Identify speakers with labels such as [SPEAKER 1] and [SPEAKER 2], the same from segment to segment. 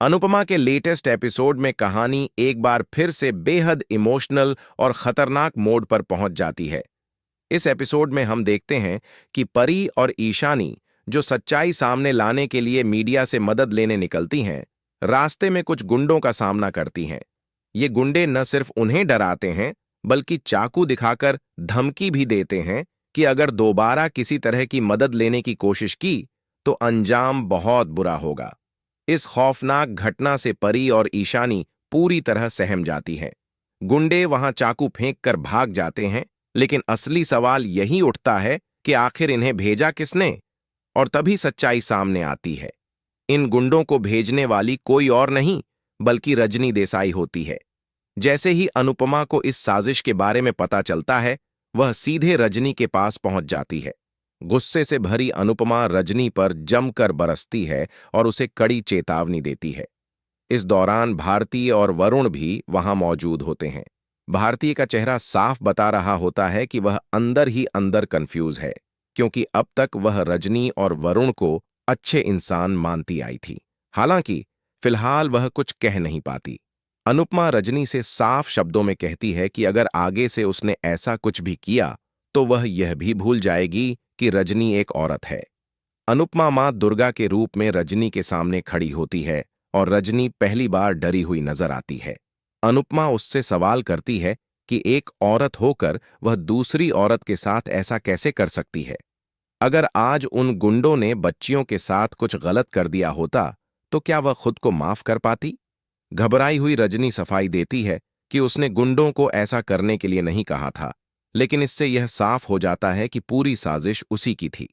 [SPEAKER 1] अनुपमा के latest episode में कहानी एक बार फिर से बेहद इमोशनल और खतरनाक मोड पर पहुंच जाती है। इस एपिसोड में हम देखते हैं कि परी और ईशानी, जो सच्चाई सामने लाने के लिए मीडिया से मदद लेने निकलती हैं, रास्ते में कुछ गुंडों का सामना करती हैं। ये गुंडे न सिर्फ उन्हें डराते हैं, बल्कि चाकू दिखाकर धमकी भी देते हैं कि अगर दोबारा किसी तरह की मदद लेने की कोशिश की, तो अंजाम बहुत बुरा होगा। इस खौफनाक घटना से परी और ईशानी पूरी तरह सहम जाती हैं। गुंडे वहां चाकू फेंक कर भाग जाते हैं, लेकिन असली सवाल यही उठता है कि आखिर इन्हें भेजा किसने। और तभी सच्चाई सामने आती है। इन गुंडों को भेजने वाली कोई और नहीं, बल्कि रजनी देसाई होती है। जैसे ही अनुपमा को इस साजिश के बारे में पता चलता है, वह सीधे रजनी के पास पहुंच जाती है। गुस्से से भरी अनुपमा रजनी पर जमकर बरसती है और उसे कड़ी चेतावनी देती है। इस दौरान भारती और वरुण भी वहां मौजूद होते हैं। भारतीय का चेहरा साफ बता रहा होता है कि वह अंदर ही अंदर कंफ्यूज है, क्योंकि अब तक वह रजनी और वरुण को अच्छे इंसान मानती आई थी। हालांकि फिलहाल वह कुछ कह नहीं पाती। अनुपमा रजनी से साफ शब्दों में कहती है कि अगर आगे से उसने ऐसा कुछ भी किया, तो वह यह भी भूल जाएगी कि रजनी एक औरत है। अनुपमा मां दुर्गा के रूप में रजनी के सामने खड़ी होती है और रजनी पहली बार डरी हुई नजर आती है। अनुपमा उससे सवाल करती है कि एक औरत होकर वह दूसरी औरत के साथ ऐसा कैसे कर सकती है। अगर आज उन गुंडों ने बच्चियों के साथ कुछ गलत कर दिया होता, तो क्या वह खुद को माफ कर पाती? घबराई हुई रजनी सफाई देती है कि उसने गुंडों को ऐसा करने के लिए नहीं कहा था, लेकिन इससे यह साफ हो जाता है कि पूरी साजिश उसी की थी।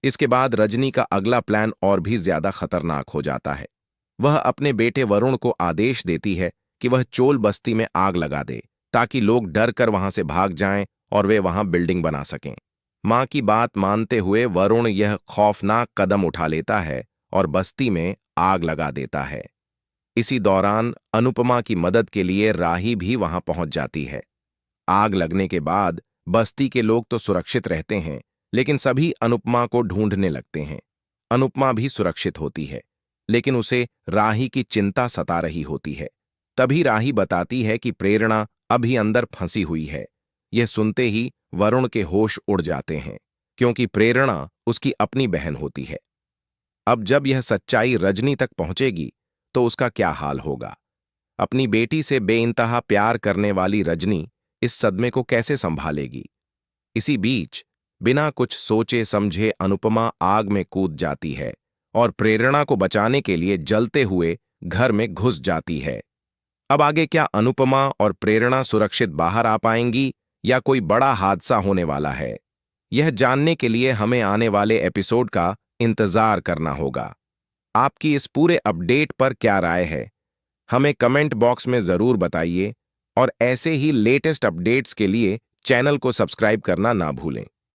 [SPEAKER 1] इसके बाद रजनी का अगला प्लान और भी ज्यादा खतरनाक हो जाता है। वह अपने बेटे वरुण को आदेश देती है कि वह चोल बस्ती में आग लगा दे, ताकि लोग डर कर वहां से भाग जाएं और वे वहां बिल्डिंग बना सकें। मां की बात मानते हुए वरुण यह खौफनाक कदम उठा लेता है और बस्ती में आग लगा देता है। इसी दौरान अनुपमा की मदद के लिए राही भी वहां पहुंच जाती है। आग लगने के बाद बस्ती के लोग तो सुरक्षित रहते हैं, लेकिन सभी अनुपमा को ढूंढने लगते हैं। अनुपमा भी सुरक्षित होती है, लेकिन उसे राही की चिंता सता रही होती है। तभी राही बताती है कि प्रेरणा अभी अंदर फंसी हुई है। यह सुनते ही वरुण के होश उड़ जाते हैं, क्योंकि प्रेरणा उसकी अपनी बहन होती है। अब जब यह सच्चाई रजनी तक पहुंचेगी, तो उसका क्या हाल होगा? अपनी बेटी से बेइंतहा प्यार करने वाली रजनी इस सदमे को कैसे संभालेगी? इसी बीच बिना कुछ सोचे समझे अनुपमा आग में कूद जाती है और प्रेरणा को बचाने के लिए जलते हुए घर में घुस जाती है। अब आगे क्या अनुपमा और प्रेरणा सुरक्षित बाहर आ पाएंगी या कोई बड़ा हादसा होने वाला है? यह जानने के लिए हमें आने वाले एपिसोड का इंतजार करना होगा। आपकी इस पूरे अपडेट पर क्या राय है? हमें कमेंट बॉक्स में जरूर बताइए और ऐसे ही लेटेस्ट अपडेट्स के लिए चैनल को सब्सक्राइब करना ना भूलें।